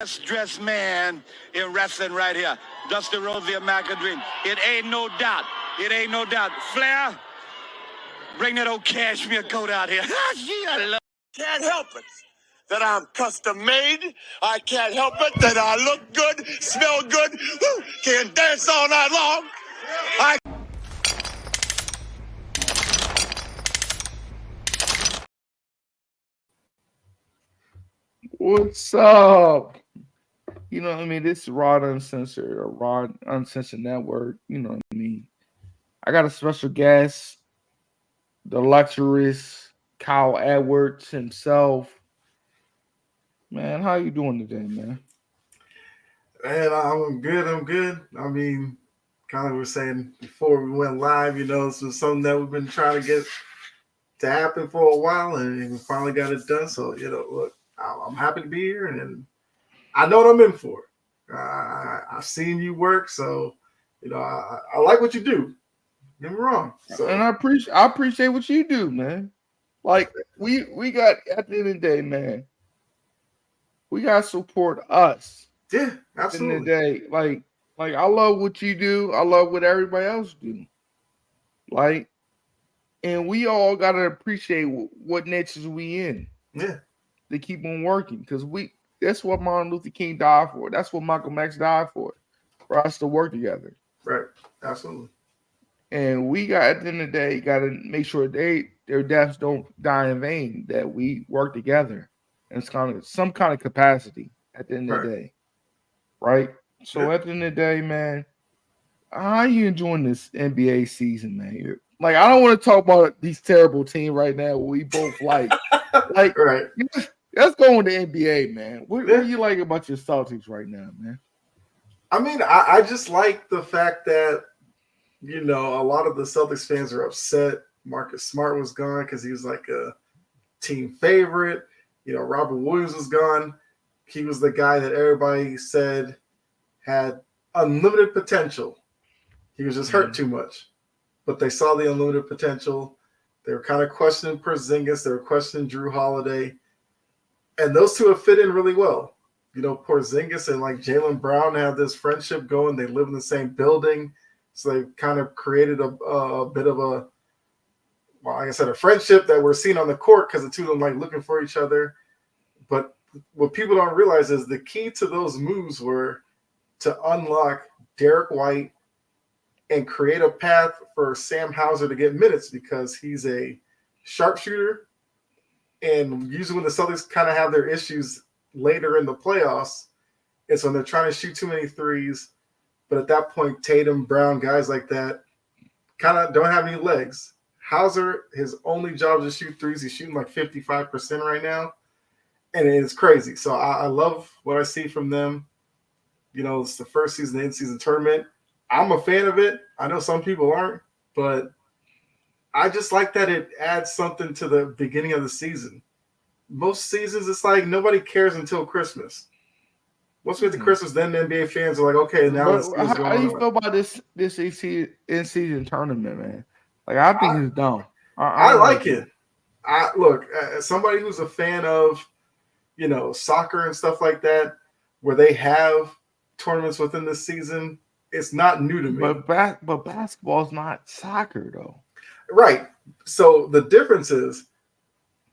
Best dressed man in wrestling right here. Dusty Rhodes, the American Dream. It ain't no doubt. It ain't no doubt. Flair, bring that old cashmere coat out here. Can't help it that I'm custom made. I can't help it that I look good, smell good, can dance all night long. What's up? You know what I mean? This is Raw Uncensored or Raw Uncensored Network. You know what I mean? I got a special guest, the luxurious Kyle Edwards himself. Man, how you doing today, man? Man, I'm good. I mean, kind of we were saying before we went live, this was something that we've been trying to get to happen for a while, and we finally got it done. So, look, I'm happy to be here, and I know what I'm in for. I've seen you work, so, I like what you do. Get me wrong. So. And I appreciate what you do, man. Like, we got, at the end of the day, man, we got to support us. Yeah, absolutely. At the end of the day, like I love what you do. I love what everybody else do. Like, and we all got to appreciate what niches we in. Yeah. To keep on working. Because that's what Martin Luther King died for. That's what Malcolm X died for us to work together. Right. Absolutely. And we got, at the end of the day, got to make sure their deaths don't die in vain, that we work together. And it's kind of some kind of capacity at the end of the day. Right? So at the end of the day, man, how are you enjoying this NBA season, man? Like, I don't want to talk about these terrible teams right now we both like. Right. Let's go on the NBA, man. What do you like about your Celtics right now, man? I mean, I just like the fact that, a lot of the Celtics fans are upset. Marcus Smart was gone because he was like a team favorite. Robert Williams was gone. He was the guy that everybody said had unlimited potential. He was just hurt too much. But they saw the unlimited potential. They were kind of questioning Porzingis. They were questioning Drew Holiday. And those two have fit in really well. Porzingis and like Jaylen Brown have this friendship going. They live in the same building. So they kind of created a bit of a, like I said, a friendship that we're seeing on the court because the two of them like looking for each other. But what people don't realize is the key to those moves were to unlock Derek White and create a path for Sam Hauser to get minutes because he's a sharpshooter. And usually when the Celtics kind of have their issues later in the playoffs, it's when they're trying to shoot too many threes. But at that point, Tatum, Brown, guys like that kind of don't have any legs. Hauser, his only job is to shoot threes. He's shooting like 55% right now. And it's crazy. So I love what I see from them. It's the first season, the in-season tournament. I'm a fan of it. I know some people aren't, but I just like that it adds something to the beginning of the season. Most seasons, it's like nobody cares until Christmas. Once we get to Christmas, then the NBA fans are like, okay, now let's see what's going on. How do you feel about this in-season tournament, man? Like, I think it's dumb. I like it. Look, as somebody who's a fan of, soccer and stuff like that, where they have tournaments within the season, it's not new to me. But basketball's not soccer, though. Right. So the difference is,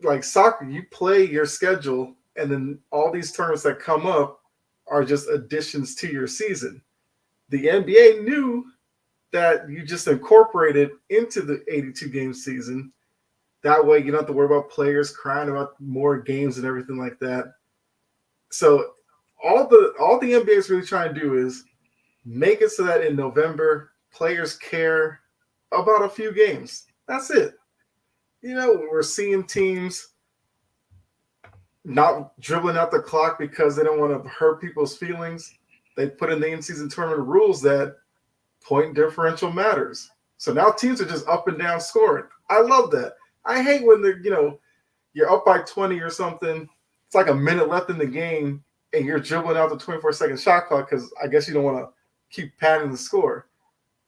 like soccer, you play your schedule, and then all these tournaments that come up are just additions to your season. The NBA knew that you just incorporated into the 82-game season. That way you don't have to worry about players crying about more games and everything like that. So all the NBA is really trying to do is make it so that in November, players care about a few games. That's it. We're seeing teams not dribbling out the clock because they don't want to hurt people's feelings. They put in the in-season tournament rules that point differential matters. So now teams are just up and down scoring. I love that. I hate when you're up by 20 or something. It's like a minute left in the game, and you're dribbling out the 24-second shot clock because I guess you don't want to keep padding the score.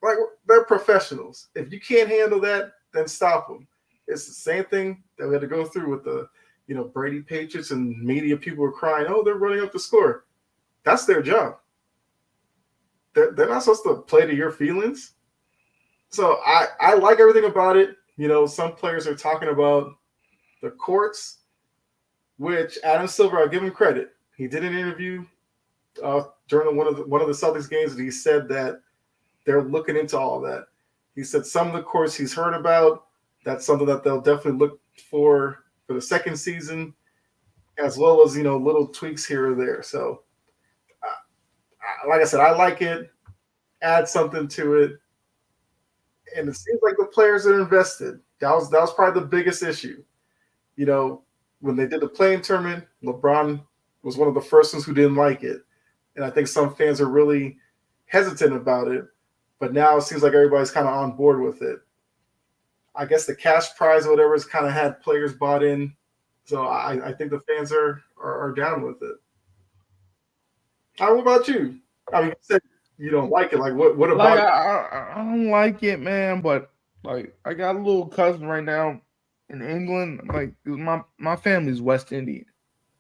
Like, they're professionals. If you can't handle that, then stop them. It's the same thing that we had to go through with the, Brady Patriots, and media people were crying, oh, they're running up the score. That's their job. They're not supposed to play to your feelings. So I like everything about it. You know, some players are talking about the courts, which Adam Silver, I'll give him credit. He did an interview during one of the Celtics games, and he said that they're looking into all that. He said some of the courts he's heard about, that's something that they'll definitely look for the second season, as well as, you know, little tweaks here or there. So, like I said, I like it. Add something to it. And it seems like the players are invested. That was probably the biggest issue. You know, when they did the play-in tournament, LeBron was one of the first ones who didn't like it. And I think some fans are really hesitant about it. But now it seems like everybody's kind of on board with it. I guess the cash prize or whatever has kind of had players bought in. So I think the fans are down with it. How about you? I mean, you said you don't like it. Like, what about Like it? I don't like it, man. But like I got a little cousin right now in England. Like my family's West Indian,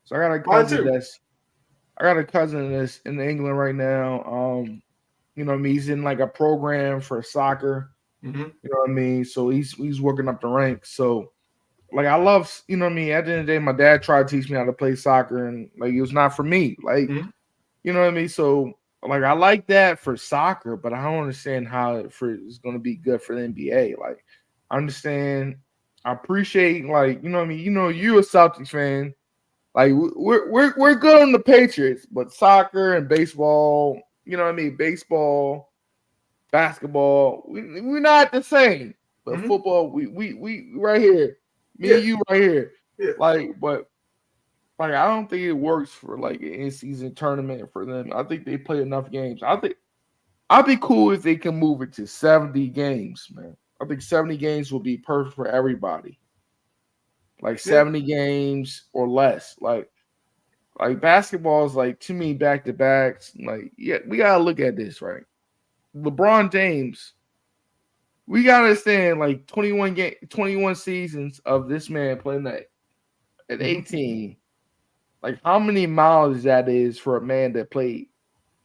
so I got a cousin that's in England right now. You know what I mean? He's in like a program for soccer. Mm-hmm. You know what I mean? So he's working up the ranks. So like I love, you know what I mean? At the end of the day, my dad tried to teach me how to play soccer, and like it was not for me. Like, you know what I mean? So like I like that for soccer, but I don't understand how it's going to be good for the NBA. Like I understand, I appreciate, like, you know what I mean? You know, you're a Celtics fan. Like we're good on the Patriots, but soccer and baseball, you know what I mean? Baseball, basketball, we're not the same. But football, we right here. Me and you right here. Yeah. Like, but like I don't think it works for like an in-season tournament for them. I think they play enough games. I think I'd be cool if they can move it to 70 games, man. I think 70 games will be perfect for everybody. Like 70 games or less. Like basketball is like too many back-to-backs. Like, yeah, we gotta look at this, right? LeBron James, we gotta understand like 21 seasons of this man playing that at 18. Like how many miles that is for a man that played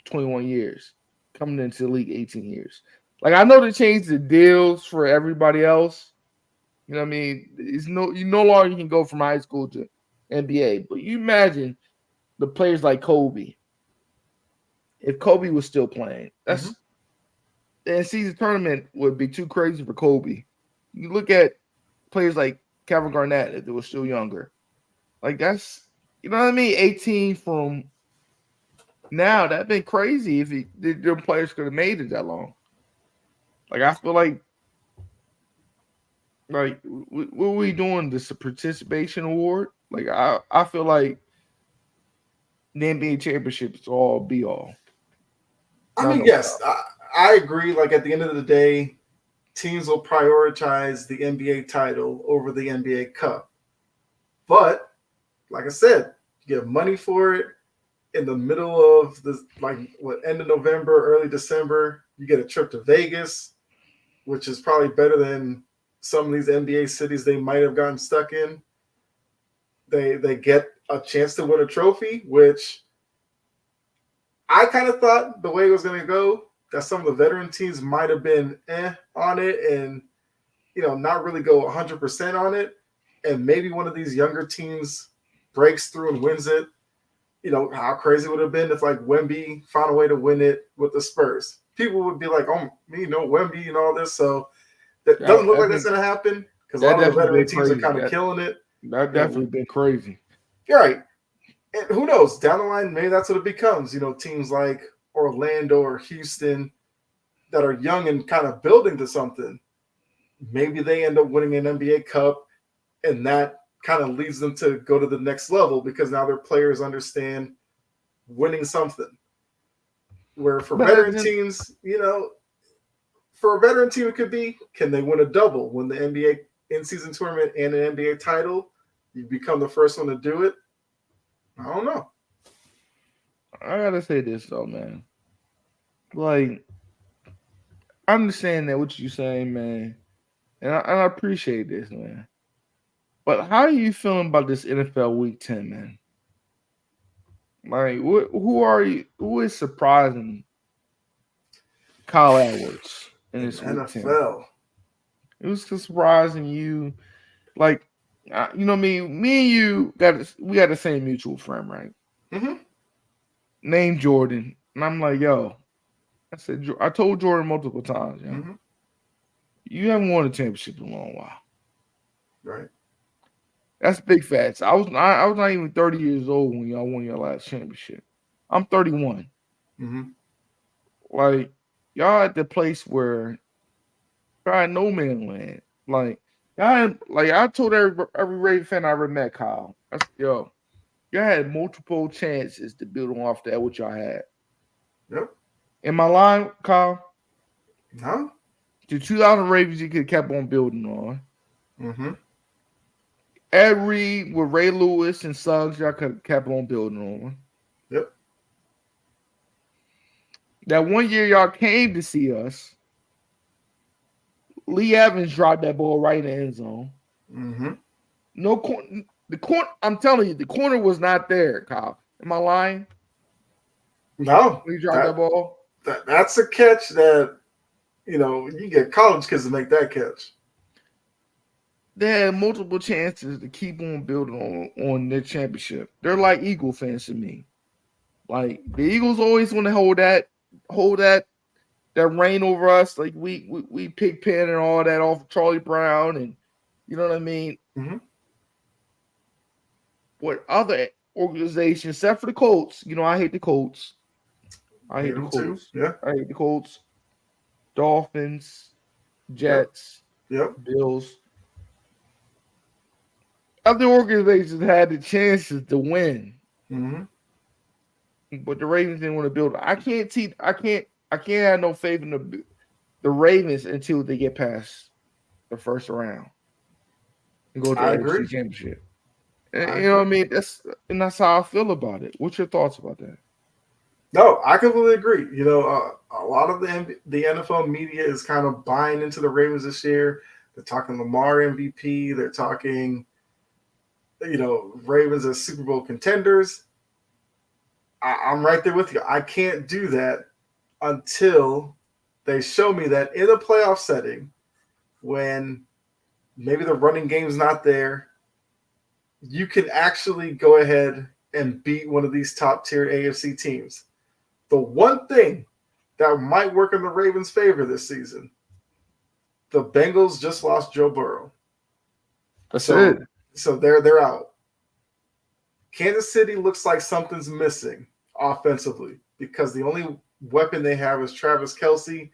21 years coming into the league 18 years. Like I know they changed the deals for everybody else. You know what I mean? You no longer can go from high school to NBA. But you imagine the players like Kobe. If Kobe was still playing, the in-season tournament would be too crazy for Kobe. You look at players like Kevin Garnett if they were still younger. Like that's, you know what I mean? 18 from now, that'd been crazy if the players could have made it that long. Like I feel like what are we doing? This a participation award? Like I feel like the NBA championship is all be all. I mean, yes, I agree. Like at the end of the day, teams will prioritize the NBA title over the NBA Cup. But like I said, you get money for it in the middle of the end of November, early December. You get a trip to Vegas, which is probably better than some of these NBA cities they might have gotten stuck in. They get a chance to win a trophy, which I kind of thought the way it was going to go, that some of the veteran teams might have been on it and, you know, not really go 100% on it. And maybe one of these younger teams breaks through and wins it. You know, how crazy would it have been if like Wemby found a way to win it with the Spurs? People would be like, oh, me, no Wemby and all this. So that doesn't look like that's going to happen because a lot of the veteran teams are kind of killing it. That definitely been crazy. You're right. And who knows? Down the line, maybe that's what it becomes. You know, teams like Orlando or Houston that are young and kind of building to something. Maybe they end up winning an NBA Cup, and that kind of leads them to go to the next level because now their players understand winning something. Where for veteran teams, you know, for a veteran team, it could be, can they win a double, win the NBA in-season tournament and an NBA title? You become the first one to do it. I don't know. I gotta say this though, man. Like, I understand that what you're saying, man, and I appreciate this, man. But how are you feeling about this NFL Week 10, man? Like, who are you? Who is surprising Kyle Edwards in this week 10? NFL. It was surprising you. Like, you know me and you got the same mutual friend, right? Mm-hmm. Named Jordan. And I'm like, yo, I told Jordan multiple times, yo, Mm-hmm. you haven't won a championship in a long while. Right. That's big facts. I was not even 30 years old when y'all won your last championship. I'm 31. Mm-hmm. Like, y'all at the place where y'all had no man land. Like, I told every Raven fan I ever met, Kyle. I said, yo, y'all had multiple chances to build on off that what y'all had. Yep. In my line, Kyle, No. the 2000 Ravens you could have kept on building on. Mm-hmm. Ed Reed with Ray Lewis and Suggs, y'all could have kept on building on. Yep. That one year y'all came to see us, Lee Evans dropped that ball right in the end zone. Mm-hmm. No corner. The corner. I'm telling you, the corner was not there, Kyle. Am I lying? No. When you dropped that ball, That's a catch that you get college kids to make that catch. they had multiple chances to keep on building on their championship. They're like Eagle fans to me. Like the Eagles always want to hold that reign over us. Like we Pigpen and all that off of Charlie Brown, and you know what I mean. Mm-hmm. What other organizations, except for the Colts? I hate the Colts. I hate the Colts. Yeah. I hate the Colts. Dolphins, Jets, Yep. Bills. Other organizations had the chances to win, Mm-hmm. but the Ravens didn't want to build. I can't have no faith in the Ravens until they get past the first round and go to the AFC Championship. And, you know what I mean? That's how I feel about it. What's your thoughts about that? No, I completely agree. A lot of the NFL media is kind of buying into the Ravens this year. They're talking Lamar MVP. They're talking, Ravens as Super Bowl contenders. I'm right there with you. I can't do that until they show me that in a playoff setting, when maybe the running game's not there, you can actually go ahead and beat one of these top-tier AFC teams. The one thing that might work in the Ravens' favor this season, the Bengals just lost Joe Burrow. That's it. So they're out. Kansas City looks like something's missing offensively because the only weapon they have is Travis Kelce.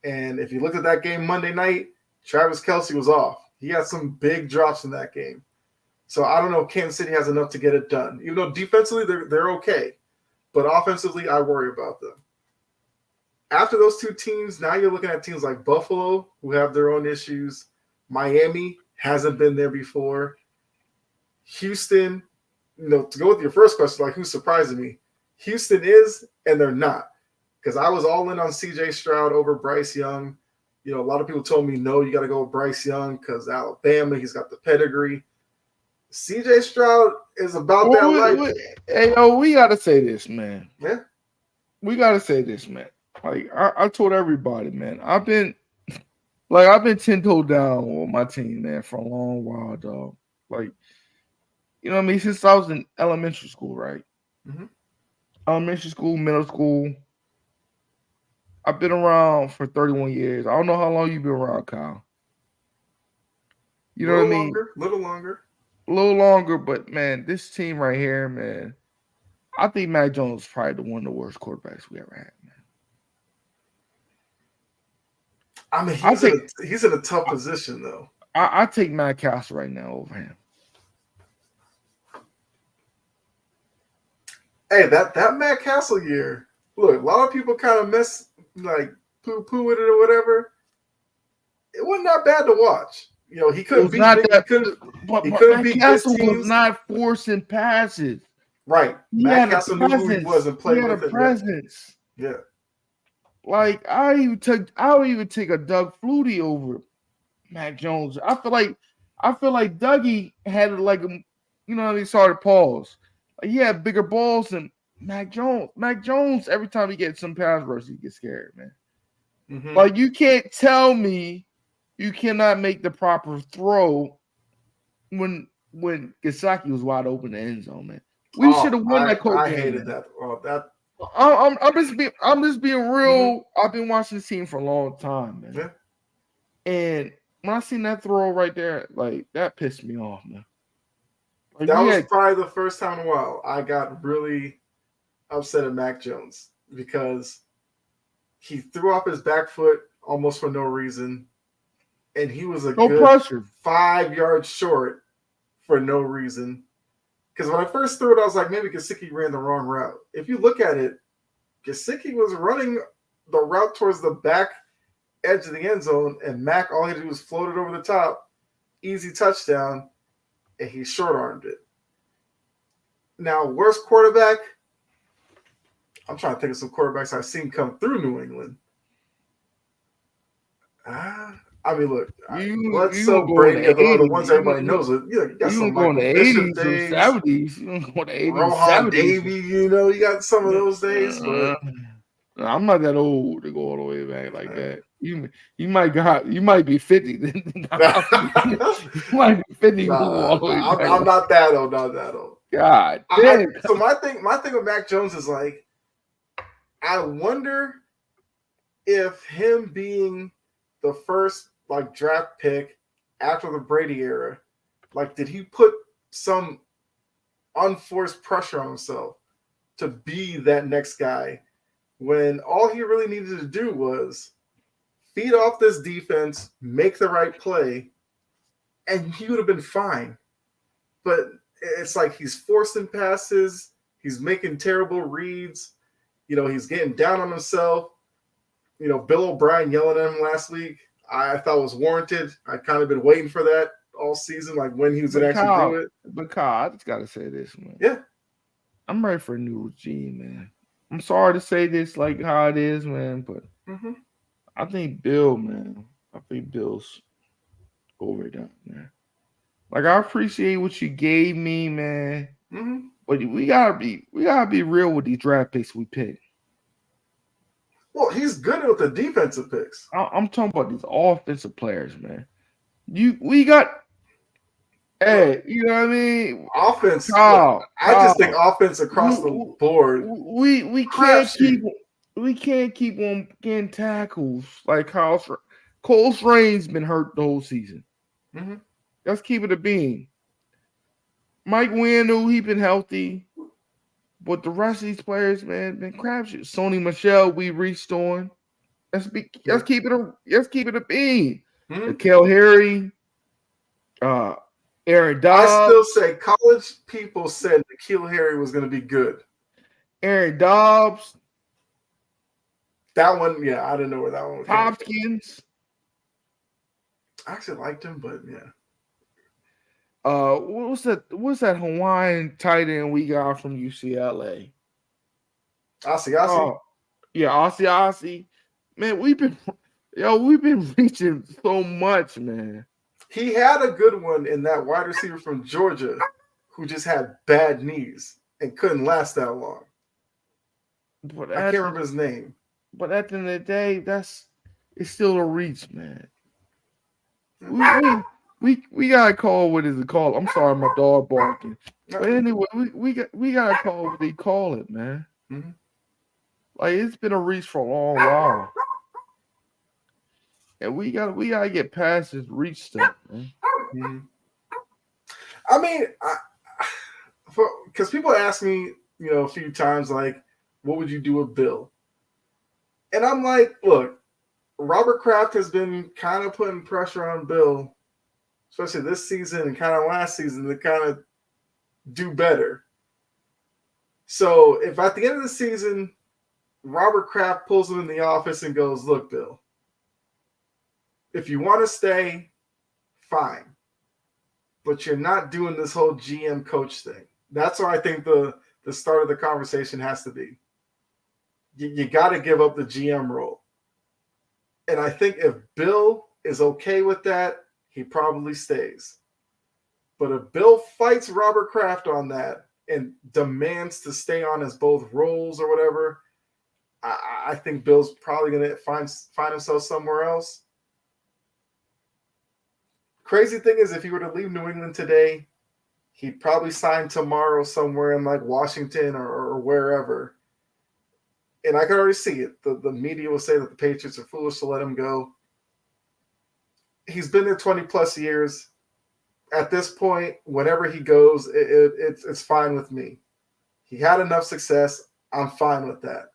And if you looked at that game Monday night, Travis Kelce was off. He had some big drops in that game. So I don't know if Kansas City has enough to get it done. Even though defensively they're okay. But offensively, I worry about them. After those two teams, now you're looking at teams like Buffalo, who have their own issues. Miami hasn't been there before. Houston, to go with your first question, like who's surprising me? Houston is, and they're not. Because I was all in on C.J. Stroud over Bryce Young. A lot of people told me, no, you got to go with Bryce Young because Alabama, he's got the pedigree. C.J. Stroud is about that life. Hey, we got to say this, man. Yeah. We got to say this, man. Like, I told everybody, man, I've been 10-toe down with my team, man, for a long while, dog. Like, you know what I mean? Since I was in elementary school, right? Mm-hmm. Elementary school, middle school. I've been around for 31 years. I don't know how long you've been around, Kyle. You know what I mean? Little longer. A little longer, but, man, this team right here, man, I think Mac Jones is probably one of the worst quarterbacks we ever had, man. I mean, he's in a tough position, though. I take Matt Castle right now over him. Hey, that Matt Castle year, look, a lot of people kind of poo-poo with it or whatever. It wasn't that bad to watch. He couldn't beat big Castle teams. Was not forcing passes. Right. Matt Castle knew who he was and played with it. Presence. Yeah. Like I would even take a Doug Flutie over Mac Jones. I feel like Dougie had he started pause. Like he had bigger balls than Mac Jones, every time he gets some pass rush, he gets scared, man. Mm-hmm. Like, you can't tell me you cannot make the proper throw when Gesicki was wide open in the end zone, man. We should have won that Colt game. I hated man. that. Oh, that. I'm just being real. Mm-hmm. I've been watching this team for a long time, man. Yeah. And when I seen that throw right there, like, that pissed me off, man. Like, That was probably the first time in a while I got really upset at Mac Jones because he threw up his back foot almost for no reason, and he was a good pressure. 5 yards short for no reason. Because when I first threw it, I was like, maybe Gesicki ran the wrong route. If you look at it, Gesicki was running the route towards the back edge of the end zone, and Mac, all he did was float it over the top, easy touchdown, and he short-armed it. Now, worst quarterback, I'm trying to think of some quarterbacks I've seen come through New England. I mean, look, Bledsoe, Brady are the ones everybody knows. You got some Michael Bishop days, 70s. You don't go to 80s, Rohan 70s. Davey, you got some of those days. But I'm not that old to go all the way back like that. You might be 50. You might be 50. All the way back. I'm not that old. Not that old. God damn. So my thing with Mac Jones is like, I wonder if him being the first draft pick after the Brady era, did he put some unforced pressure on himself to be that next guy when all he really needed to do was feed off this defense, make the right play, and he would have been fine. But it's like he's forcing passes, he's making terrible reads, he's getting down on himself. Bill O'Brien yelling at him last week, I thought was warranted. I'd kind of been waiting for that all season, when he was going to actually do it. But Kyle, I just got to say this, man. Yeah. I'm ready for a new regime, man. I'm sorry to say this like how it is, man, but I think Bill's overdone, man. I appreciate what you gave me, man. Mm-hmm. But we gotta be real with these draft picks we pick. Well, he's good with the defensive picks. I'm talking about these offensive players, man. We got, hey, you know what I mean? Offense. I just think offense across the board. We can't keep on getting tackles like Cole Strain's been hurt the whole season. Mm-hmm. Let's keep it a bean. Mike Wendell, he been healthy. But the rest of these players, man, been crapshoot. Sony Michel, we reached on. Let's keep it a bean. N'Keal Harry, Aaron Dobbs. I still say college people said N'Keal Harry was going to be good. Aaron Dobbs. That one, yeah, I didn't know where that one was. Hopkins. I actually liked him, but yeah. What's that Hawaiian tight end we got from UCLA? Asi. Yeah, Asi. Man, we've been reaching so much, man. He had a good one in that wide receiver from Georgia who just had bad knees and couldn't last that long. I can't remember his name. But at the end of the day, it's still a reach, man. We gotta call what is it called? I'm sorry, my dog barking. But anyway, we gotta call what they call it, man. Mm-hmm. It's been a reach for a long while, and we gotta get past this reach stuff, man. Mm-hmm. I mean, because people ask me, a few times, what would you do with Bill? And I'm like, look, Robert Kraft has been kind of putting pressure on Bill, especially this season and kind of last season, to kind of do better. So if at the end of the season, Robert Kraft pulls him in the office and goes, look, Bill, if you want to stay, fine. But you're not doing this whole GM coach thing. That's where I think the start of the conversation has to be. You got to give up the GM role. And I think if Bill is okay with that, he probably stays. But if Bill fights Robert Kraft on that, and demands to stay on as both roles or whatever, I think Bill's probably going to find himself somewhere else. Crazy thing is, if he were to leave New England today, he'd probably sign tomorrow somewhere in like Washington or wherever. And I can already see it. The media will say that the Patriots are foolish to let him go. He's been there 20 plus years. At this point, whenever he goes, it's fine with me. He had enough success. I'm fine with that.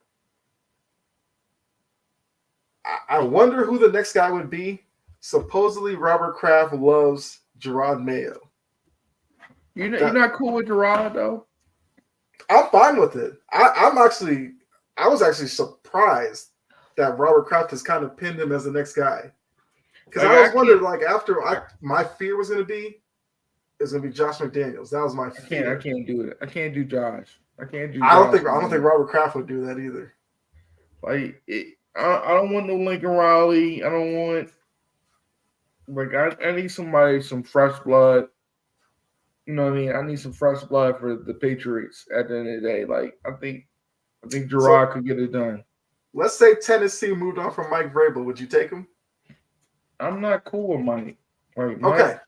I wonder who the next guy would be. Supposedly, Robert Kraft loves Gerard Mayo. You're not cool with Gerard, though? I'm fine with it. I was actually surprised that Robert Kraft has kind of pinned him as the next guy. Because I was wondering, like, my fear was going to be, it's going to be Josh McDaniels. That was my fear. I can't do it. I can't do Josh. I don't think Robert Kraft would do that either. Like, I don't want no Lincoln Riley. I don't want, like, I need somebody, some fresh blood. You know what I mean? I need some fresh blood for the Patriots at the end of the day. Like, I think Gerard could get it done. Let's say Tennessee moved on from Mike Vrabel. Would you take him? I'm not cool with Mike. Like,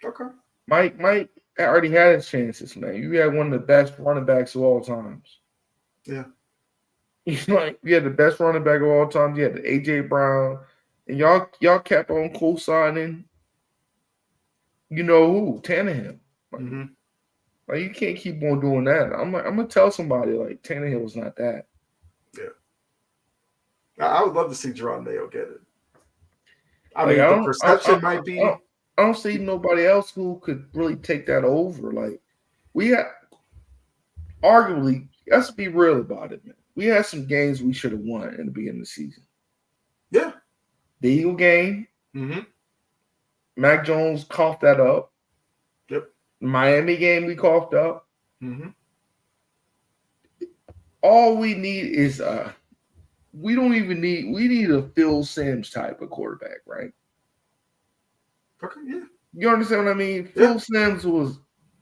Okay. Mike already had his chances, man. You had one of the best running backs of all times. Yeah. Like, you had the best running back of all time. You had the A.J. Brown. And y'all kept on co-signing, you know who, Tannehill. Like, you can't keep on doing that. I'm gonna tell somebody, like, Tannehill was not that. Yeah. I would love to see Gerard Mayo get it. I mean, the perception might be. I don't see nobody else who could really take that over. Like, we had, arguably, let's be real about it, man. We had some games we should have won in the beginning of the season. Yeah. The Eagle game. Mac Jones coughed that up. Yep. The Miami game we coughed up. All we need is we need a Phil Simms type of quarterback, right? Okay, yeah. You understand what I mean? Yeah. Phil Simms was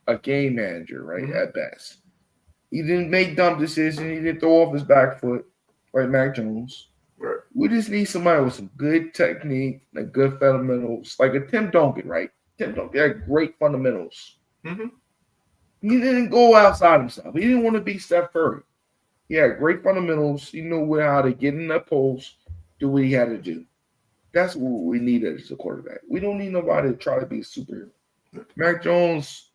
a game manager, right, at best. He didn't make dumb decisions. He didn't throw off his back foot like Mac Jones. Right. We just need somebody with some good technique and good fundamentals, like a Tim Duncan, right? Tim Duncan had great fundamentals. He didn't go outside himself. He didn't want to be Steph Curry. He had great fundamentals. He knew how to get in that post, do what he had to do. That's what we needed as a quarterback. We don't need nobody to try to be a superhero. Mac Jones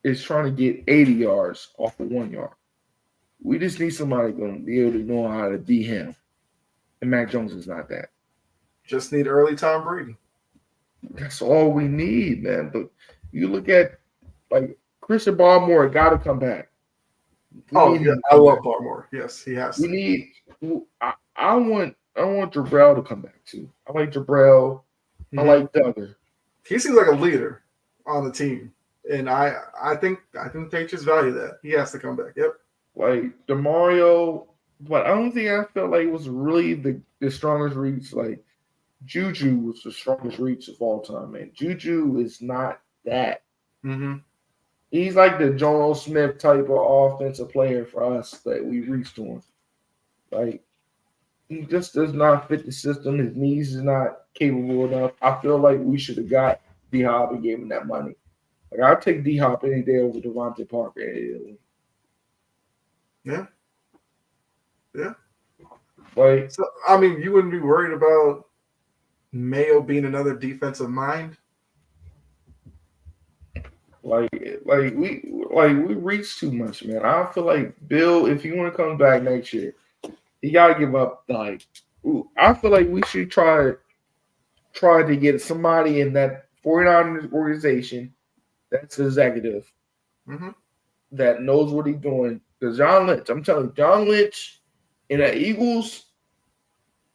is trying to get 80 yards off of 1 yard. We just need somebody going to be able to know how to be him. And Mac Jones is not that. Just need early Tom Brady. That's all we need, man. But you look at, like, Christian Barmore got to come back. I love Barmore. Yes, he has to. I want Jabrell to come back too. I like Jabrell. I like Duggar. He seems like a leader on the team, and I think the Patriots value that. He has to come back. Yep. Like DeMario, but I don't think I felt like it was really the strongest reach. Like Juju was the strongest reach of all time, man. Juju is not that. He's like the Jono Smith type of offensive player for us that we reached on. Like, he just does not fit the system. His knees is not capable enough. I feel like we should have got D-Hop and gave him that money. Like, I'll take D-Hop any day over Devontae Parker. Yeah. Like, so, I mean, you wouldn't be worried about Mayo being another defensive mind? Like we reached too much, man. I feel like Bill, if he want to come back next year, he gotta give up. Like, I feel like we should try to get somebody in that 49ers organization that's executive, that knows what he's doing. Because John Lynch, I'm telling you, John Lynch in that Eagles,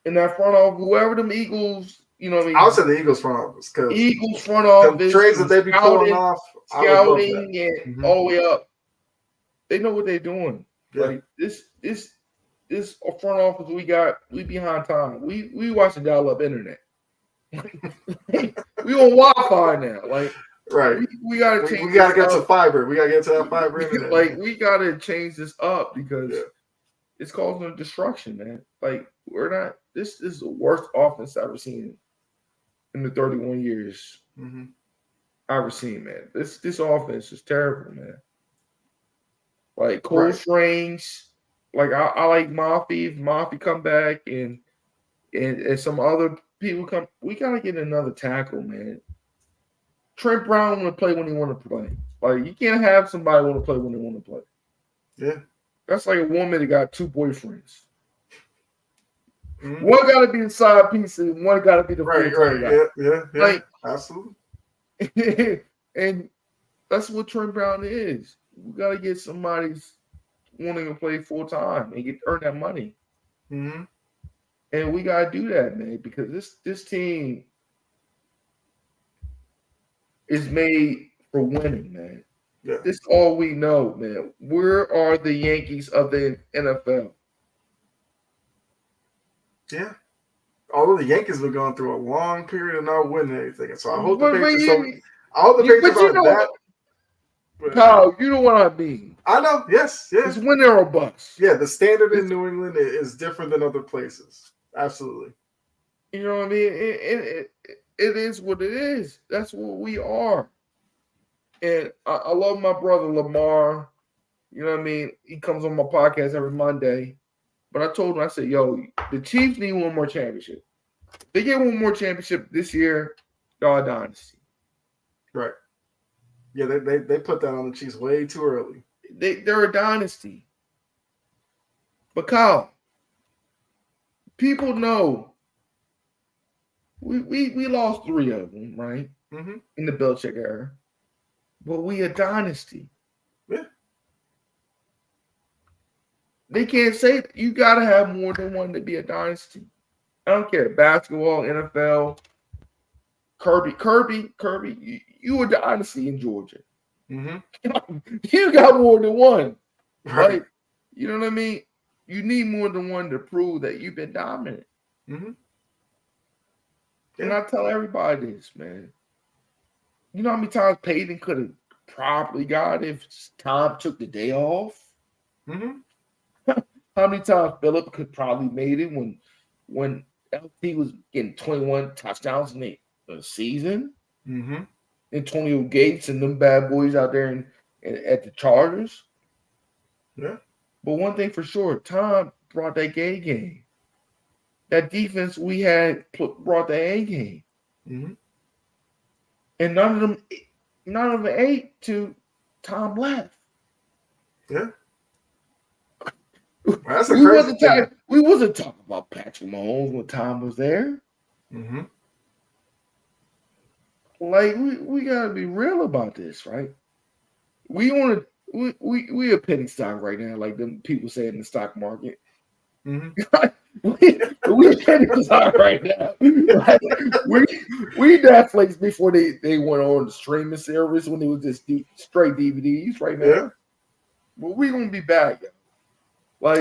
in that front office, whoever them Eagles, you know what I mean? I would say the Eagles front office. Eagles front office. Trades that they be pulling off. Scouting and all the way up. They know what they're doing. Yeah. Like this front office we behind time. We watching dial-up internet. We on Wi-Fi now. Like, Right. We gotta change. We gotta get to fiber. We gotta get to that fiber internet. Like man. we gotta change this up because Yeah. it's causing destruction, man. Like we're not. This is the worst offense I've ever seen in the 31 years I've ever seen, man. This offense is terrible, man. Like Cole Strange, like I like Mafia. If Mafia come back and some other people come, we gotta get another tackle, man. Trent Brown want to play when he want to play. Like you can't have somebody want to play when they want to play. Yeah. That's like a woman that got two boyfriends. One got to be the side piece and one got to be the full-time guy. Yeah. Like, absolutely. And that's what Trent Brown is. We got to get somebody wanting to play full-time and earn that money. Mm-hmm. And we got to do that, man, because this team is made for winning, man. Yeah. This is all we know, man. Where are the Yankees of the NFL? Yeah. Although the Yankees have been going through a long period of not winning anything. So I hope the Patriots aren't that. Kyle, you know what I mean. I know. Yes. It's win or bust. Yeah, the standard in New England is different than other places. Absolutely. You know what I mean? It is what it is. That's what we are. And I love my brother Lamar. You know what I mean? He comes on my podcast every Monday. But I told him, I said, yo, the Chiefs need one more championship. If they get one more championship this year, y'all a dynasty. Right. Yeah, they put that on the Chiefs way too early. They're a dynasty. But Kyle, people know we lost 3 of them, right? Mm-hmm. In the Belichick era. But we a dynasty. Yeah. They can't say that. You got to have more than one to be a dynasty. I don't care. Basketball, NFL, Kirby, you a dynasty in Georgia. Mm-hmm. You got more than one. Right. Like, you know what I mean? You need more than one to prove that you've been dominant. Mm-hmm. Yeah. And I tell everybody this, man. You know how many times Peyton could have probably got if Tom took the day off? Mm-hmm. How many times Phillip could probably made it when LT was getting 21 touchdowns in the season? Mm-hmm. Antonio Gates and them bad boys out there at the Chargers. Yeah. But one thing for sure, Tom brought that gay game. That defense we had brought the A game. Mm-hmm. And none of them ate to Tom left. Yeah. Well, that's we wasn't talking about Patrick Mahomes when Tom was there. Mm-hmm. Like we gotta be real about this, right? We a penny stock right now, like them people say in the stock market. Mm-hmm. we a penny stock right now. Like, we Netflix before they went on the streaming service when it was just straight DVDs right now. Yeah. But we gonna be back. Like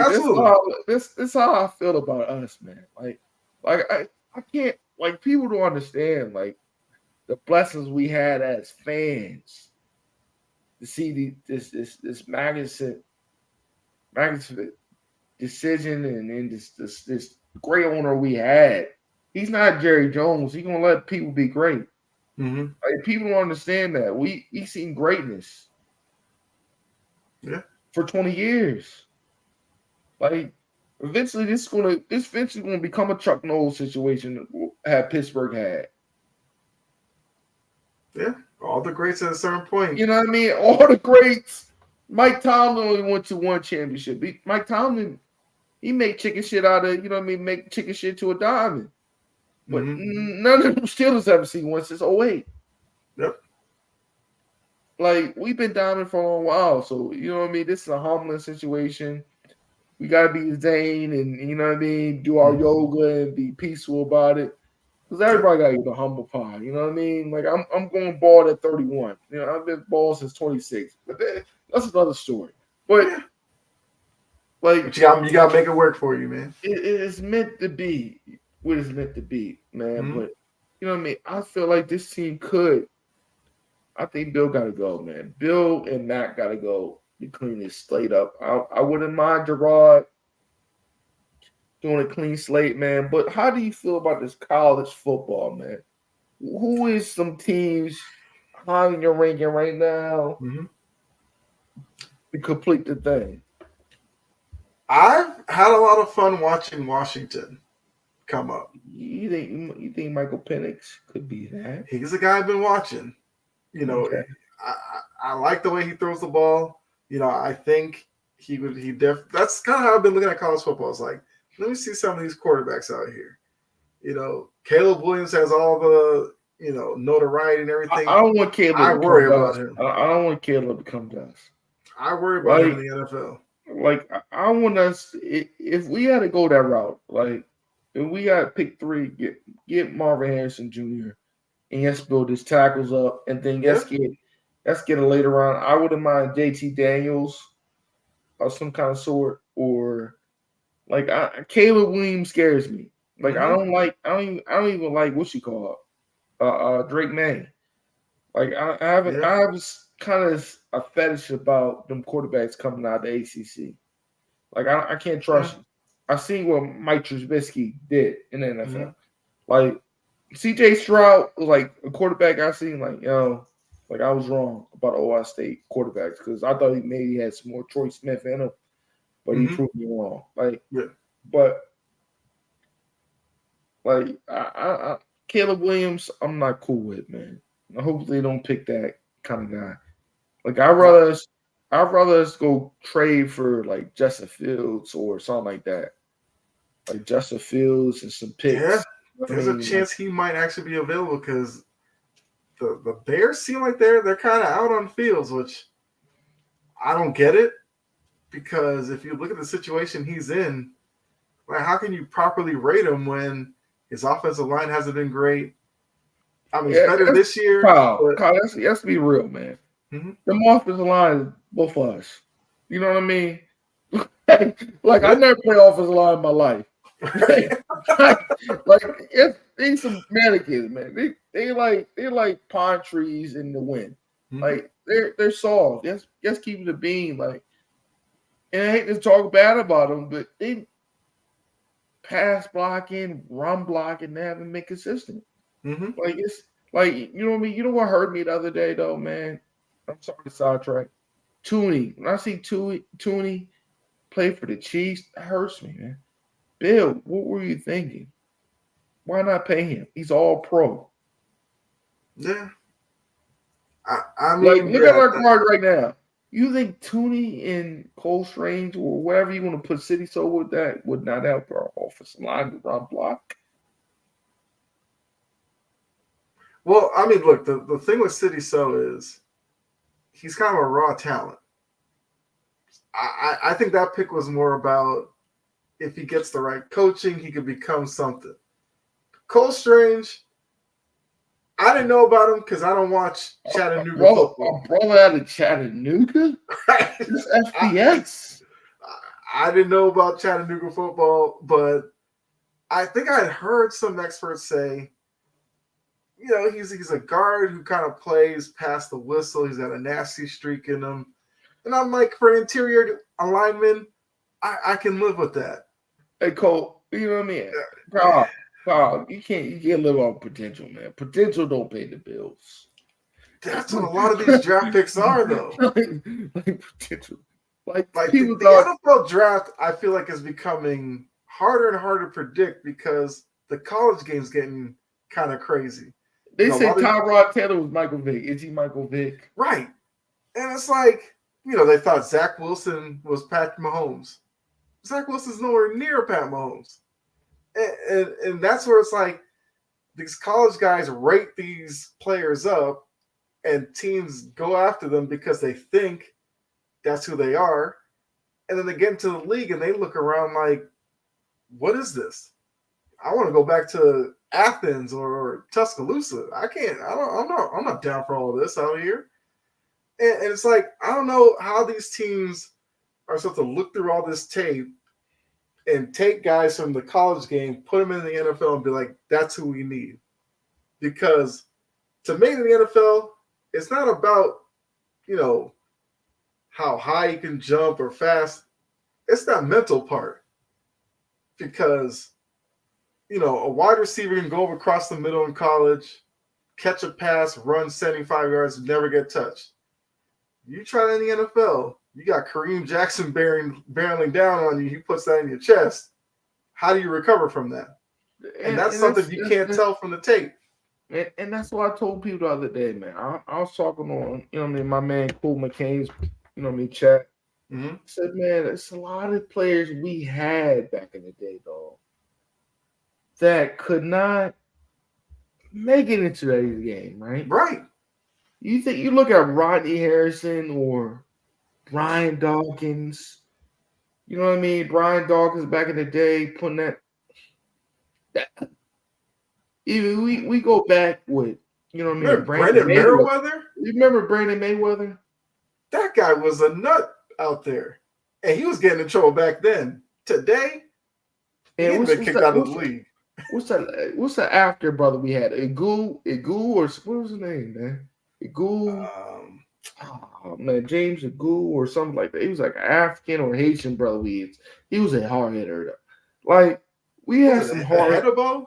this is how I feel about us, man. Like I can't, like, people don't understand like the blessings we had as fans to see this magnificent decision and this great owner we had. He's not Jerry Jones. He's gonna let people be great. Mm-hmm. Like, people don't understand that. We seen greatness. Yeah. For 20 years. Like, eventually this gonna become a Chuck Noll situation that Pittsburgh had. Yeah. All the greats at a certain point. You know what I mean? All the greats. Mike Tomlin only went to one championship. Mike Tomlin, he made chicken shit out of, you know what I mean, make chicken shit to a diamond. But none of them Steelers ever seen one since 08. Yep. Like, we've been dominant for a long while. So, you know what I mean? This is a humbling situation. We got to be Zane and, you know what I mean, do our yoga and be peaceful about it. Because everybody got to get a humble pie. You know what I mean? Like, I'm going bald at 31. You know, I've been bald since 26. But that's another story. But, like, you got to make it work for you, man. It's meant to be what it's meant to be, man. Mm-hmm. But, you know what I mean? I feel like this team could. I think Bill got to go, man. Bill and Matt got to go to clean this slate up. I wouldn't mind Gerard doing a clean slate, man. But how do you feel about this college football, man? Who is some teams high in your ranking right now to complete the thing? I've had a lot of fun watching Washington come up. You think Michael Penix could be that? He's a guy I've been watching. You know, Okay. I like the way he throws the ball. You know, I think that's kind of how I've been looking at college football. It's like, let me see some of these quarterbacks out here. You know, Caleb Williams has all the, you know, notoriety and everything. I don't want Caleb I to worry come about to us. him. I don't want Caleb to come to us. I worry about him in the NFL. Like, I want us, if we had to go that route, like, if we got to pick 3, get Marvin Harrison Jr., and let's build his tackles up, and then let's get a later round. I wouldn't mind JT Daniels of some kind of sort, or like Caleb Williams scares me. Like I don't even like what you call Drake May. Like I have kind of a fetish about them quarterbacks coming out of the ACC. Like I can't trust you. I seen what Mike Trubisky did in the NFL. Like CJ Stroud was like a quarterback I seen like, like I was wrong about Ohio State quarterbacks because I thought he maybe had some more Troy Smith in him, but he proved me wrong. But Caleb Williams, I'm not cool with, man. Hopefully they don't pick that kind of guy. Like I'd rather us go trade for like Justin Fields or something like that. Like Justin Fields and some picks. Yeah. There's a chance he might actually be available because the Bears seem like they're kind of out on Fields, which I don't get it. Because if you look at the situation he's in, like how can you properly rate him when his offensive line hasn't been great? I mean, it's better this year. Kyle, let's be real, man. The offensive line is both of us. You know what I mean? Like I never played offensive line in my life. It's some mannequins, man. They like pine trees in the wind. Like they're soft. Just keep it a beam. Like, and I hate to talk bad about them, but they pass blocking, run blocking, they haven't been consistent. Like it's like you know what I mean. You know what hurt me the other day though, man. I'm sorry to sidetrack. Tooney. When I see Tooney play for the Chiefs, that hurts me, man. Bill, what were you thinking? Why not pay him? He's all pro. Yeah. I mean, look at our card right now. You think Tooney and Cole Strange or whatever you want to put City So with that would not help our offensive line to run block? Well, I mean, look, the thing with City So is he's kind of a raw talent. I think that pick was more about if he gets the right coaching, he could become something. Cole Strange, I didn't know about him because I don't watch Chattanooga football. A brother out of Chattanooga? It's FBS. I didn't know about Chattanooga football, but I think I had heard some experts say, you know, he's a guard who kind of plays past the whistle. He's got a nasty streak in him. And I'm like, for an interior lineman, I can live with that. Hey, Cole, you know what I mean? Carl, you can't live on potential, man. Potential don't pay the bills. That's what a lot of these draft picks are, though. like potential. Like the NFL draft, I feel like is becoming harder and harder to predict because the college game's getting kind of crazy. They say Tyrod Taylor was Michael Vick. Is he Michael Vick? Right. And it's like, you know, they thought Zach Wilson was Pat Mahomes. Zach Wilson's nowhere near Pat Mahomes. And that's where it's like these college guys rate these players up and teams go after them because they think that's who they are. And then they get into the league and they look around like, what is this? I want to go back to Athens or Tuscaloosa. I'm not down for all of this out here. And it's like, I don't know how these teams are supposed to look through all this tape and take guys from the college game, put them in the NFL and be like, that's who we need. Because to make it in the NFL, it's not about, how high you can jump or fast. It's that mental part. Because, a wide receiver can go across the middle in college, catch a pass, run 75 yards, never get touched. You try that in the NFL, you got Kareem Jackson barreling down on you. He puts that in your chest. How do you recover from that? And that's something you can't tell from the tape. And that's what I told people the other day, man. I was talking on, my man Cool McCain's, chat. Mm-hmm. I said, man, it's a lot of players we had back in the day, dog, that could not make it into today's game, right? Right. You look at Rodney Harrison or Brian Dawkins. You know what I mean? Brian Dawkins back in the day putting that even we go back with, Remember Brandon Brandon Merriweather? You remember Brandon Mayweather? That guy was a nut out there. And he was getting in trouble back then. Today, he's been kicked out of the league. What's that after brother we had? Igu, or what was his name, man? Igu. James Igu or something like that. He was like an African or Haitian brother. He was a hard hitter. Like we had some hard. Hedabo?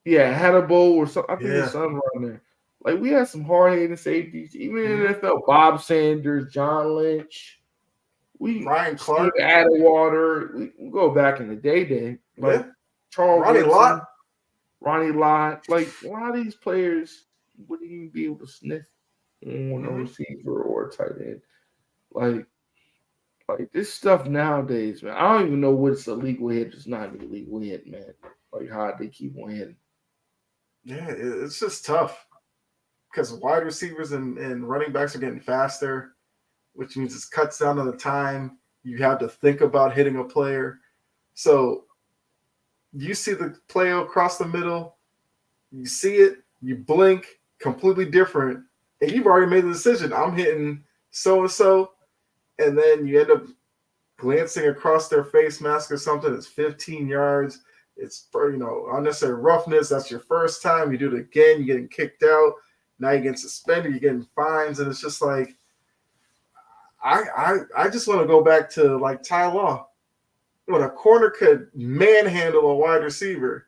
Yeah, Hedabo or something. I think there's something around there. Like we had some hard hitting safeties. Even in the NFL, Bob Sanders, John Lynch, Ryan Clark, Atwater. We go back in the day. Like Charles Ronnie Lott. Like a lot of these players wouldn't even be able to sniff on a receiver or a tight end. Like this stuff nowadays, man. I don't even know what's a legal hit, it's not an illegal hit, man. Like how they keep on hitting. Yeah, it's just tough. Because wide receivers and running backs are getting faster, which means it cuts down on the time you have to think about hitting a player. So you see the play across the middle, you see it, you blink, completely different, and you've already made the decision. I'm hitting so-and-so, and then you end up glancing across their face mask or something. It's 15 yards. It's, unnecessary roughness. That's your first time. You do it again, you're getting kicked out. Now you're getting suspended, you're getting fines, and it's just like, I just want to go back to like Ty Law. When a corner could manhandle a wide receiver,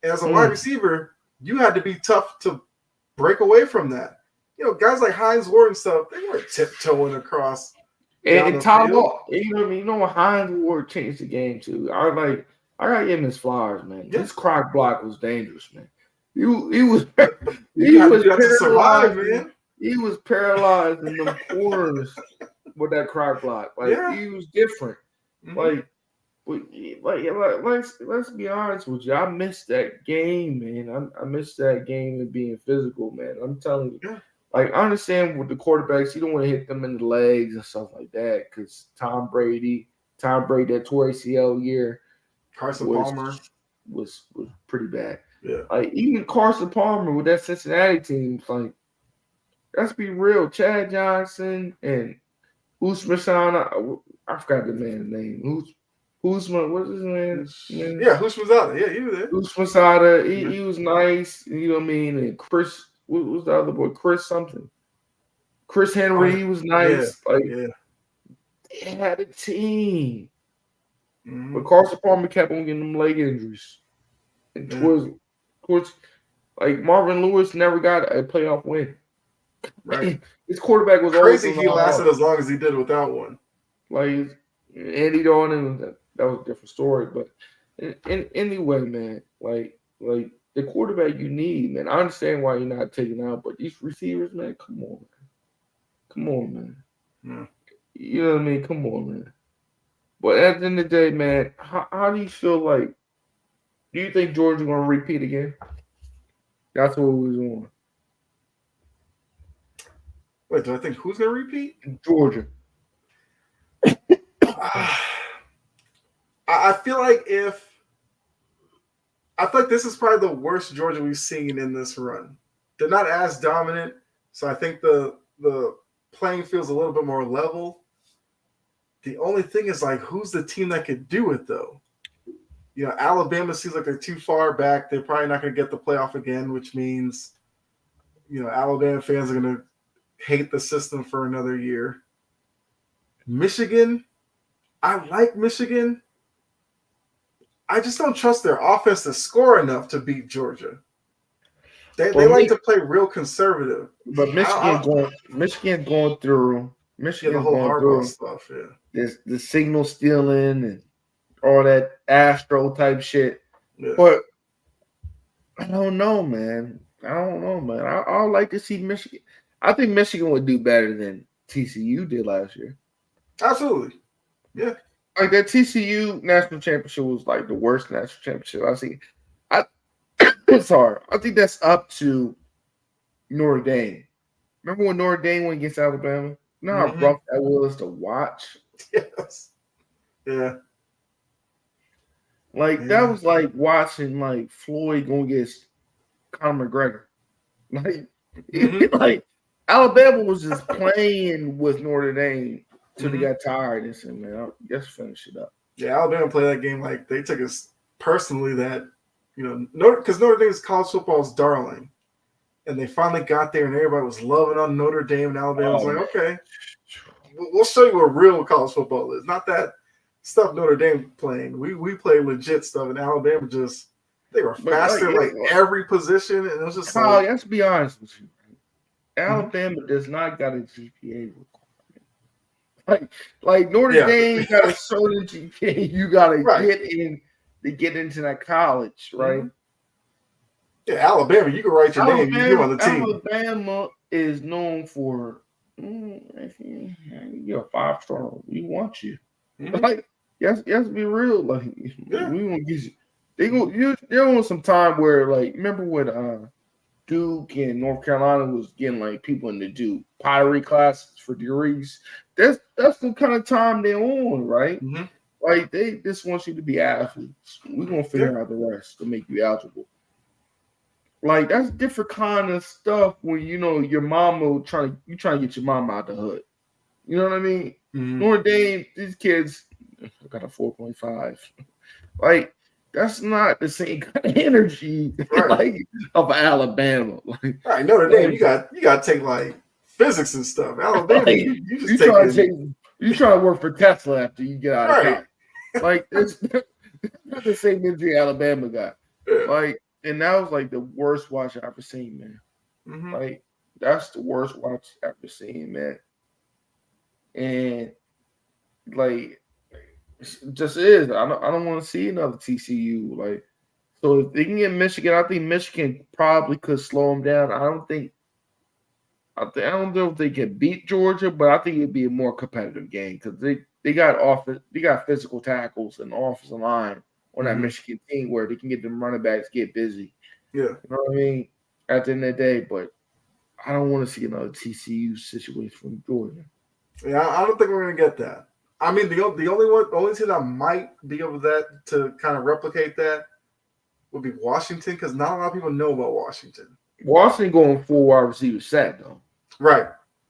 and as a wide receiver, you had to be tough to break away from that. Guys like Hines Ward and stuff, they weren't tiptoeing across. And Ty Law, Hines Ward changed the game too. I gotta give him his flowers, man. Yeah. His croc block was dangerous, man. He was paralyzed, man. He was paralyzed in the corners with that croc block. He was different. Mm-hmm. Let's be honest with you. I missed that game, man. I missed that game of being physical, man. I'm telling you. Yeah. I understand with the quarterbacks, you don't want to hit them in the legs and stuff like that because Tom Brady, that tore ACL year. Carson Palmer was pretty bad. Yeah. Even Carson Palmer with that Cincinnati team, let's be real. Chad Johnson and Usman, I forgot the man's name. Usman, what's his name? Yeah, Usman. Yeah, he was there. Usman, he was nice. You know what I mean? And Chris, what was the other boy? Chris something. Chris Henry, he was nice. They had a team. Mm-hmm. But Carson Palmer kept on getting them leg injuries. And towards Marvin Lewis never got a playoff win. Right. His quarterback was crazy. He lasted as long as he did without one. Andy Dalton, that was a different story. But anyway, man, the quarterback you need, man. I understand why you're not taking out, but these receivers, man, come on, man. Yeah. You know what I mean? Come on, man. But at the end of the day, man, how do you feel like? Do you think Georgia's going to repeat again? That's what we was on. Wait, do I think who's going to repeat? Georgia. I feel like this is probably the worst Georgia we've seen in this run. They're not as dominant, so I think the playing field's a little bit more level. The only thing is, who's the team that could do it, though? Alabama seems like they're too far back. They're probably not going to get the playoff again, which means, Alabama fans are going to hate the system for another year. Michigan, I like Michigan. I just don't trust their offense to score enough to beat Georgia. They like to play real conservative. But Michigan's going through the whole Harbaugh stuff. Yeah, the signal stealing and all that Astro type shit. Yeah. But I don't know, man. I would like to see Michigan. I think Michigan would do better than TCU did last year. Absolutely. Yeah. Like that TCU national championship was like the worst national championship I've seen. Sorry. I think that's up to Notre Dame. Remember when Notre Dame went against Alabama? You know how rough that was to watch? Yes. Yeah. Like that was like watching like Floyd going against Conor McGregor. Like Alabama was just playing with Notre Dame till they got tired and said, "Man, let's finish it up." Yeah, Alabama played that game like they took us personally. That because Notre Dame's college football's darling, and they finally got there, and everybody was loving on Notre Dame, and Alabama was like, "Okay, we'll show you what real college football is. Not that stuff Notre Dame playing. We play legit stuff, and Alabama just they were faster like every position, and it was just like, let's be honest with you. Alabama does not got a GPA requirement. Like Notre Dame got a certain GPA you got to get in to get into that college, right? Yeah, Alabama, you can write your name. You're on the team. Alabama is known for you're a 5-star. We want you. Like, yes, be real. Like, we gonna get you. They're on some time where, like, remember when Duke and North Carolina was getting like people in to do pottery classes for degrees. That's the kind of time they're on, right? Like they just want you to be athletes. We're gonna figure out the rest to make you eligible. Like that's different kind of stuff when your mama trying to get your mama out the hood. You know what I mean? Notre Dame, these kids got a 4.5. Like that's not the same kind of energy like of Alabama. Like, Notre Dame, you got to take like physics and stuff. Alabama, like, you just you try to work for Tesla after you get out of college. Like it's not the same energy Alabama got. Like, and that was like the worst watch I've ever seen, man. Like that's the worst watch I've ever seen, man. And like. It just is. I don't want to see another TCU. Like, so if they can get Michigan, I think Michigan probably could slow them down. I don't know if they can beat Georgia, but I think it'd be a more competitive game because they got physical tackles and offensive line on that Michigan team where they can get them running backs get busy. Yeah, you know what I mean. At the end of the day, but I don't want to see another TCU situation from Georgia. Yeah, I don't think we're gonna get that. I mean, the only team that might be able to kind of replicate that would be Washington, because not a lot of people know about Washington. Washington going full wide receiver set though. Right.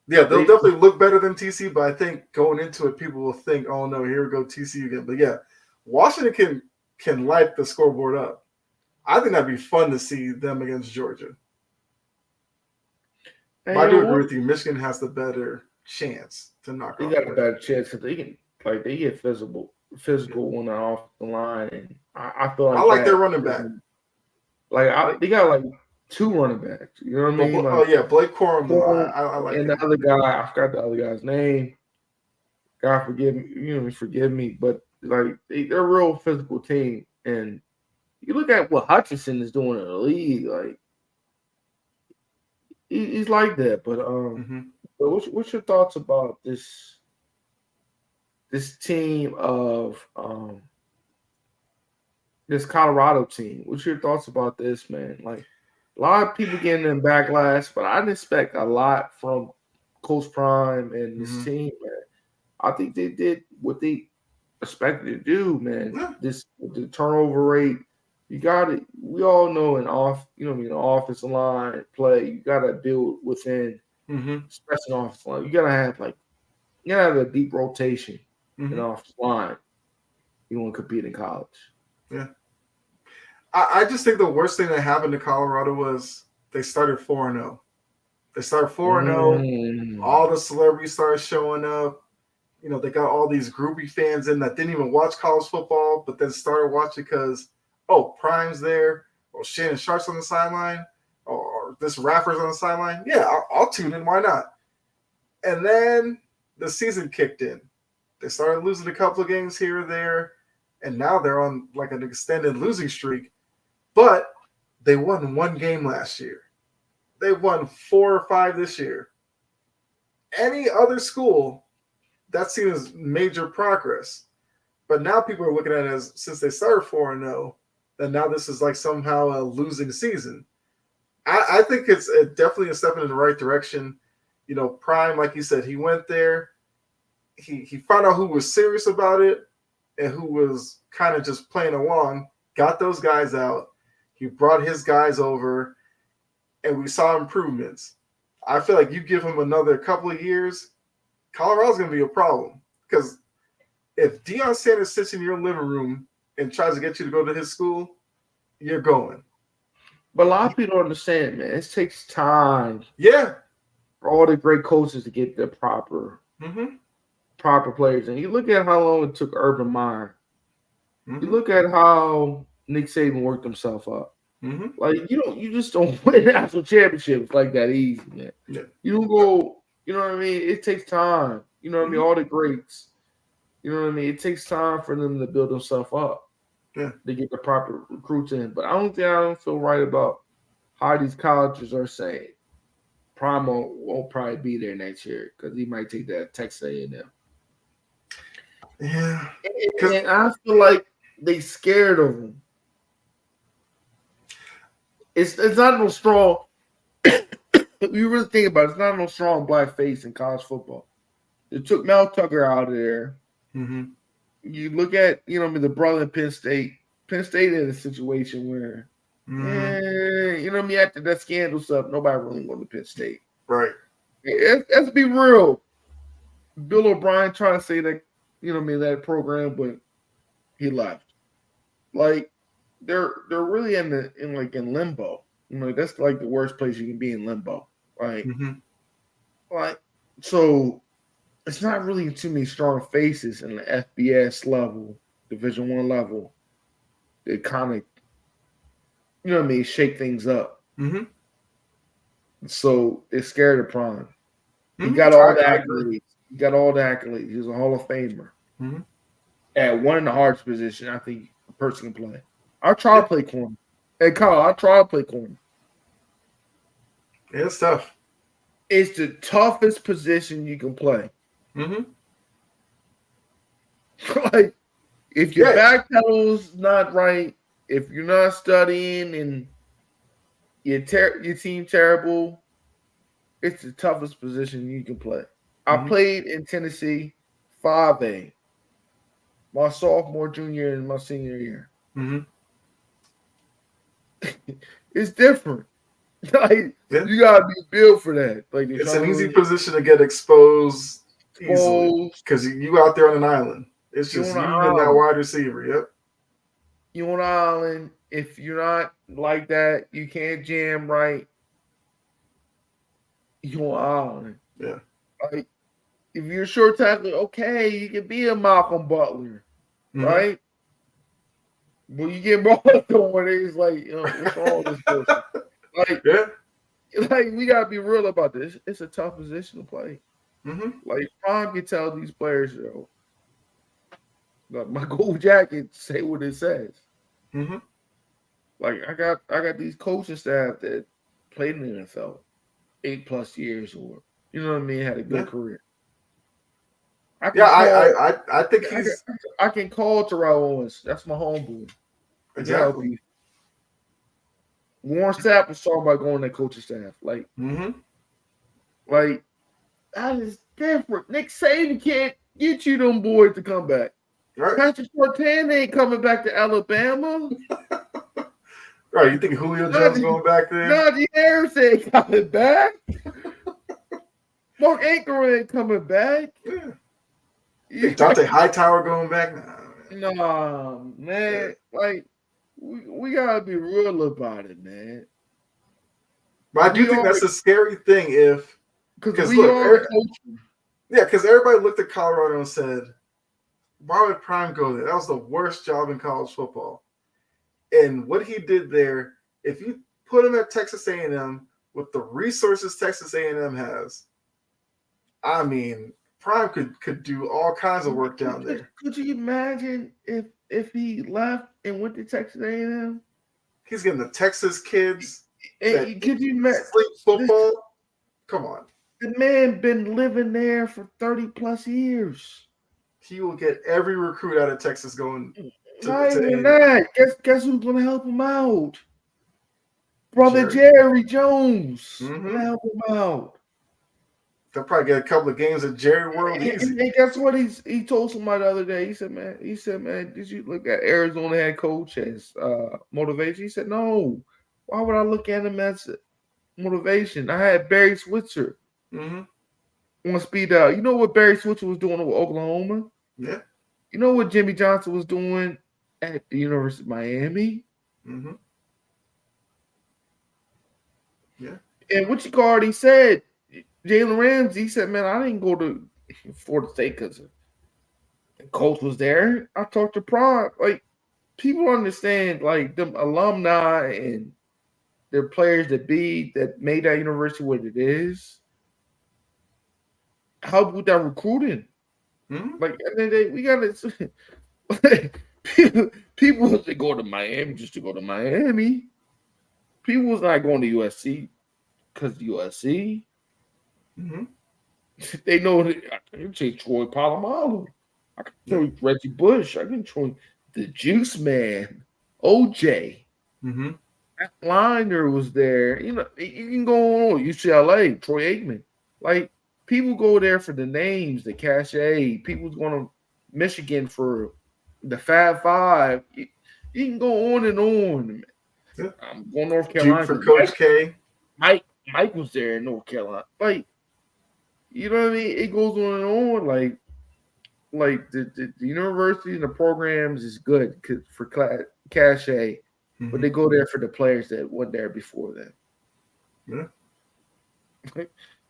Yeah, they'll definitely look better than TCU, but I think going into it, people will think, "Oh no, here we go TCU again." But yeah, Washington can light the scoreboard up. I think that'd be fun to see them against Georgia. But I do agree with you. Michigan has the better chance to knock off. They got a better chance because they get physical when they're off the line, and I feel like I like their running back. They got like 2 running backs. You know what I mean? Like, Blake Corum. I like. And the other guy, I forgot the other guy's name. God forgive me, but like they're a real physical team. And you look at what Hutchinson is doing in the league, like he's like that. But but what's your thoughts about this team of this Colorado team? What's your thoughts about this, man? Like a lot of people getting in backlash, but I didn't expect a lot from Coach Prime and this team, man. I think they did what they expected to do, man. Yeah. The turnover rate, you got it. We all know an offensive line play, you got to build within, especially offensive line. You got to have a deep rotation in offensive line. You want to compete in college. Yeah. I just think the worst thing that happened to Colorado was they started 4-0. They start 4-0. All the celebrities start showing up. You know, they got all these groupie fans in that didn't even watch college football, but then started watching because, Prime's there, or Shannon Sharp's on the sideline, or this rapper's on the sideline. Yeah, I'll tune in. Why not? And then the season kicked in. They started losing a couple of games here or there, and now they're on like an extended losing streak. But they won one game last year. They won 4 or 5 this year. Any other school, that's seen as major progress. But now people are looking at it as, since they started 4-0, that now this is like somehow a losing season. I think it's definitely a step in the right direction. You know, Prime, like you said, he went there. He found out who was serious about it and who was kind of just playing along, got those guys out. He brought his guys over, and we saw improvements. I feel like you give him another couple of years, Colorado's going to be a problem. Because if Deion Sanders sits in your living room and tries to get you to go to his school, you're going. But a lot of people don't understand, man. It takes time. Yeah. For all the great coaches to get the proper players. And you look at how long it took Urban Meyer. You look at how Nick Saban worked himself up. Like, you just don't win national championships like that easy, man. Yeah. You don't go, you know what I mean? It takes time. You know what I mean? All the greats. You know what I mean? It takes time for them to build themselves up. Yeah. To get the proper recruits in. But I don't feel right about how these colleges are saying Prime won't probably be there next year because he might take that Texas A&M. Yeah. And I feel like they scared of him. It's not no strong. You really think about it, it's not no strong black face in college football. They took Mel Tucker out of there. You look at, the brother in Penn State. Penn State in a situation where, after that scandal stuff, nobody really went to Penn State. Right. Let's be real. Bill O'Brien trying to say that, that program, but he left. Like, they're really in limbo. That's like the worst place you can be, in limbo. Right. So it's not really too many strong faces in the FBS level, Division I level. They kind of, shake things up. So they're scared of Prime. He got all the accolades. He got all the accolades. He's a Hall of Famer. At one in the hardest position, I think a person can play. I'll try to play corner. Hey, Kyle, I'll try to play corner. Yeah, it's tough. It's the toughest position you can play. Like, if your back pedal's not right, if you're not studying and your team terrible, it's the toughest position you can play. I played in Tennessee 5A, my sophomore, junior, and my senior year. It's different. Like, you gotta be built for that. Like, it's an easy position to get exposed easily because you out there on an island. It's just you and that wide receiver. Yep. You on an island. If you're not like that, you can't jam right. You on an island. Yeah. Like, if you're a short tackler, okay, you can be a Malcolm Butler, right? When you get ball going, it's like, what's wrong with this person? Like, we gotta be real about this. It's a tough position to play. Like, Prime can tell these players, my gold jacket say what it says. Like, I got these coaching staff that played in the NFL 8+ years, or you know what I mean, had a good career. I think I can call Terrell Owens. That's my homeboy. Exactly. Warren Sapp was talking about going to coaching staff. Like, like, that is different. Nick Saban can't get you them boys to come back. Right. Patrick Surtain ain't coming back to Alabama. Right. You think Julio Jones going back there? Najee Harris ain't coming back. Mark Anchor ain't coming back. Yeah. Dante Hightower going back? Nah, man. Like, we gotta be real about it, man. But I do think that's a scary thing because look, because everybody looked at Colorado and said, why would Prime go there? That was the worst job in college football. And what he did there, if you put him at Texas A&M with the resources Texas A&M has, I mean, Prime could do all kinds of work down there. Could you imagine if he left and went to Texas A&M? He's getting the Texas kids. Could you imagine football? Come on. The man been living there for 30 plus years. He will get every recruit out of Texas going to that. Guess who's gonna help him out? Brother Jerry Jones. Gonna help him out. They'll probably get a couple of games at Jerry World easy. And guess what? He told somebody the other day. He said, man, did you look at Arizona head coach as motivation? He said, no. Why would I look at him as motivation? I had Barry Switzer on speed out. You know what Barry Switzer was doing with Oklahoma? Yeah. You know what Jimmy Johnson was doing at the University of Miami? Yeah. And what you already said, Jalen Ramsey said, man, I didn't go to Florida State because the coach was there. I talked to Prime. Like, people understand, like, them alumni and their players that made that university what it is. Help with that recruiting. Like, at the end of the day, we got to people was go to Miami just to go to Miami. People was not going to USC because USC. They know that I can say Troy Polamalu. I can throw Reggie Bush. I can throw the Juice Man, OJ. That liner was there. You know, you can go on UCLA, Troy Aikman. Like, people go there for the names, the cachet. People's going to Michigan for the Fab Five. You can go on and on. Yeah. I'm going North Carolina for Coach K. Mike was there in North Carolina. Like, you know what I mean? It goes on and on. Like the university and the programs is good for cachet, but they go there for the players that went there before them. Yeah.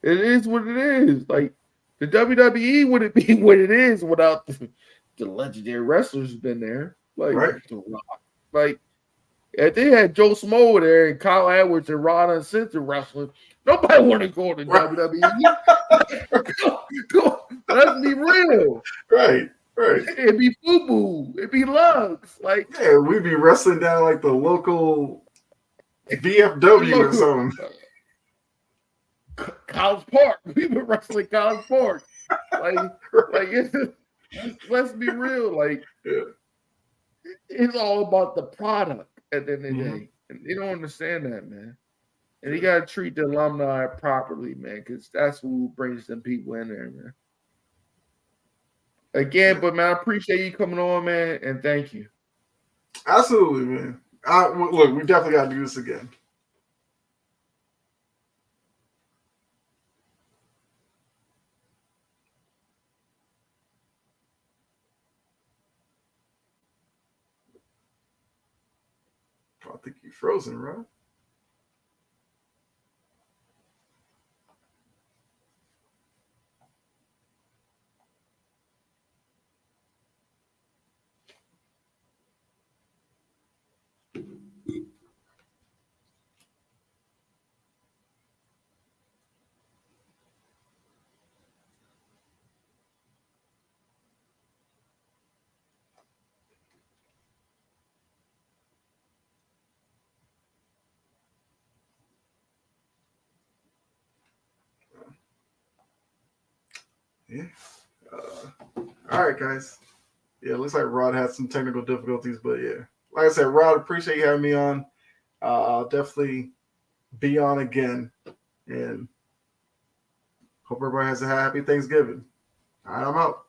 It is what it is. Like, the WWE wouldn't be what it is without the legendary wrestlers who's been there. Like, The Rock. Like, if they had Joe Smo there and Kyle Edwards and Ron Simpson wrestling, nobody want to go to WWE. Let's be real. Right. It'd be FUBU. It'd be Lugs. Like, yeah, we'd be wrestling down like the local VFW or something. College Park. We've been wrestling College Park. Let's be real. Like, it's all about the product at the end of the day. And they don't understand that, man. And you got to treat the alumni properly, man, because that's who brings them people in there, man. Again, but, man, I appreciate you coming on, man, and thank you. Absolutely, man. Look, we definitely got to do this again. I think you're frozen, right? Yeah. All right, guys. Yeah, it looks like Rod had some technical difficulties, but yeah. Like I said, Rod, appreciate you having me on. I'll definitely be on again. And hope everybody has a happy Thanksgiving. All right, I'm out.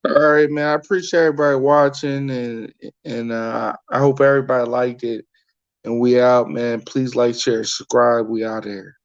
All right, man. I appreciate everybody watching, and I hope everybody liked it. And we out, man. Please like, share, subscribe. We out here.